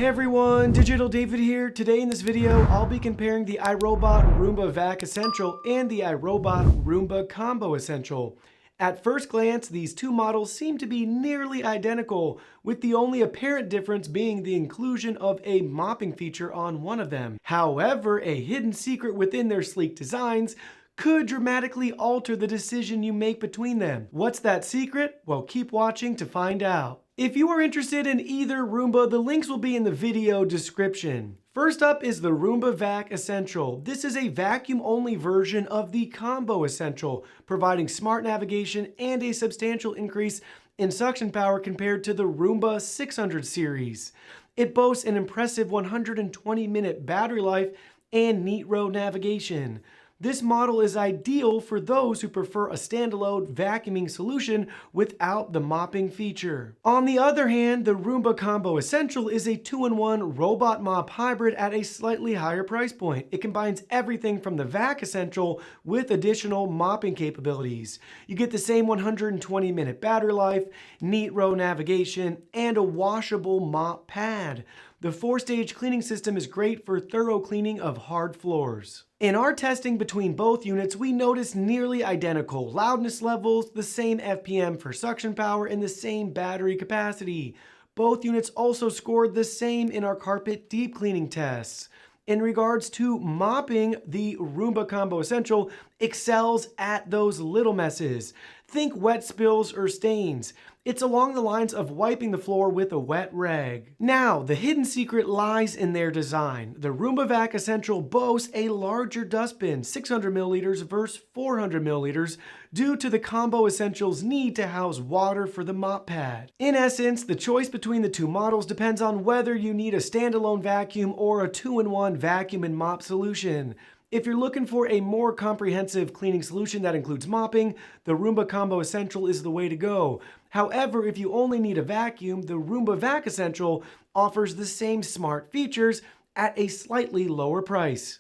Hey everyone, Digital David here. Today in this video, I'll be comparing the iRobot Roomba Vac Essential and the iRobot Roomba Combo Essential. At first glance, these two models seem to be nearly identical, with the only apparent difference being the inclusion of a mopping feature on one of them. However, a hidden secret within their sleek designs could dramatically alter the decision you make between them. What's that secret? Well, keep watching to find out. If you are interested in either Roomba, the links will be in the video description. First up is the Roomba Vac Essential. This is a vacuum-only version of the Combo Essential, providing smart navigation and a substantial increase in suction power compared to the Roomba 600 series. It boasts an impressive 120-minute battery life and neat row navigation. This model is ideal for those who prefer a standalone vacuuming solution without the mopping feature. On the other hand, the Roomba Combo Essential is a 2-in-1 robot mop hybrid at a slightly higher price point. It combines everything from the Vac Essential with additional mopping capabilities. You get the same 120-minute battery life, neat row navigation, and a washable mop pad. The 4-stage cleaning system is great for thorough cleaning of hard floors. In our testing between both units, we noticed nearly identical loudness levels, the same FPM for suction power, and the same battery capacity. Both units also scored the same in our carpet deep cleaning tests. In regards to mopping, the Roomba Combo Essential excels at those little messes. Think wet spills or stains. It's along the lines of wiping the floor with a wet rag. Now, the hidden secret lies in their design. The Roomba Vac Essential boasts a larger dustbin, 600 milliliters versus 400 milliliters, due to the Combo Essential's need to house water for the mop pad. In essence, the choice between the two models depends on whether you need a standalone vacuum or a 2-in-1 vacuum and mop solution. If you're looking for a more comprehensive cleaning solution that includes mopping, the Roomba Combo Essential is the way to go. However, if you only need a vacuum, the Roomba Vac Essential offers the same smart features at a slightly lower price.